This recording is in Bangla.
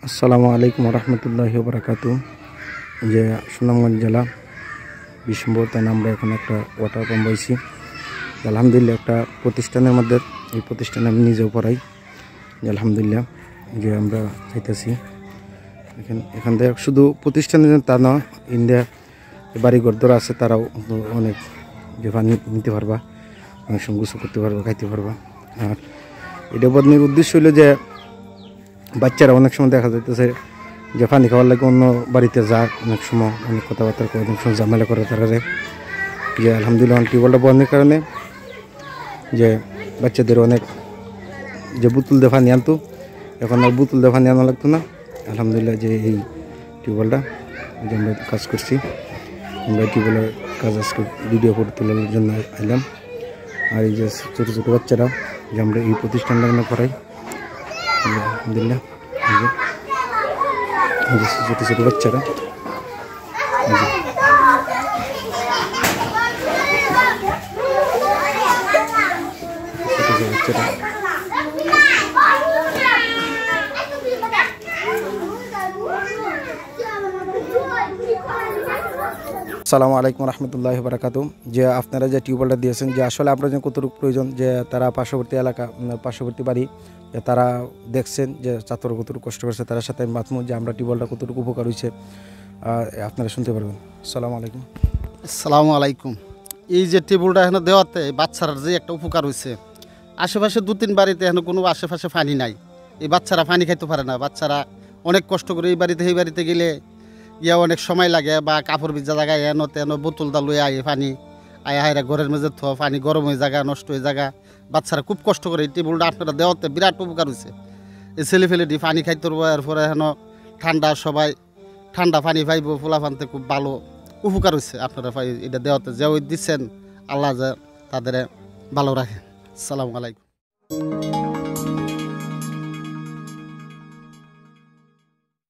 আসসালামু আলাইকুম রহমতুল্লাহি বারাকাতু। যে সুনামগঞ্জ জেলা বিশম্বর তাই আমরা এখন একটা ওয়াটার পাম্প পাইছি। আলহামদুলিল্লাহ একটা প্রতিষ্ঠানের মধ্যে, এই প্রতিষ্ঠানে আমি নিজেও পড়াই। আলহামদুলিল্লাহ যে আমরা চাইতেছি এখান থেকে শুধু প্রতিষ্ঠানের তা নয়, ইন্ডিয়া বাড়ি ঘরদর আছে তারাও অনেক যে পানি নিতে পারবা, অনেক সময় গোসল করতে পারবা, খাইতে পারবা। আর এটা বদনির উদ্দেশ্য হইলো যে বাচ্চারা অনেক সময় দেখা যাইতেছে যে পানি খাওয়ার লাগে অন্য বাড়িতে যায়, অনেক সময় অনেক কথাবার্তা করে, অনেক সময় ঝামেলা করে তারা। যে আলহামদুলিল্লাহ টিউবওয়েলটা বন্ধের কারণে যে বাচ্চাদের অনেক যে বোতল দিয়ে পানি আনতো, এখন আর বোতল দিয়ে পানি আনা লাগতো না। আলহামদুলিল্লাহ যে এই টিউবওয়েলটা যে আমরা কাজ করছি, আমরা টিউবওয়েলের কাজ আজকে ভিডিও করে তোলার জন্য আইলাম। আর এই যে ছোটো ছোটো বাচ্চারা যে আমরা এই প্রতিষ্ঠানটা আমরা করাই, আলহামদুলিল্লাহ ছোটো ছোটো বাচ্চারা আসসালামু আলাইকুম রহমতুল্লাহি বারাকাতু। যে আপনারা যে টিউবওয়েলটা দিয়েছেন, যে আসলে আপনার যে কতটুকু প্রয়োজন, যে তারা পার্শ্ববর্তী এলাকা, পার্শ্ববর্তী বাড়ি, তারা দেখছেন যে ছাত্র কতটুকু কষ্ট করছে, তার সাথে আমি মাতমু যে আমরা টিউবওয়েলটা কতটুকু উপকার হয়েছে আপনারা শুনতে পারবেন। আসসালামু আলাইকুম। আসসালামু আলাইকুম। এই যে টেবিলটা এখানে দেওয়াতে বাচ্চারা যে একটা উপকার হয়েছে, আশেপাশে 2-3 বাড়িতে এখানে কোনো আশেপাশে পানি নাই, এই বাচ্চারা পানি খাইতে পারে না। বাচ্চারা অনেক কষ্ট করে এই বাড়িতে সেই বাড়িতে গেলে অনেক সময় লাগে, বা কাপড় ভিজা জায়গায় এনো তেনো বোতলটা লয়ে আয় পানি হায়রা ঘরের মেঝে থ পানি গরম হয়ে জায়গা, নষ্ট হয়ে জায়গা, বাচ্চারা খুব কষ্ট করে। এই টেবিলটা আপনারা দেওয়াতে বিরাট উপকার হয়েছে। এই ছেলে ফেলেটি পানি খাইতে পারবো, এরপরে এখন ঠান্ডা সবাই ঠান্ডা পানি পাইব, ফোলা পানতে খুব ভালো উপকার হয়েছে। আপনারা এটা দেওয়াতে যে ওই দিচ্ছেন, আল্লাহ যা তাদের ভালো রাখে। আসসালামু আলাইকুম।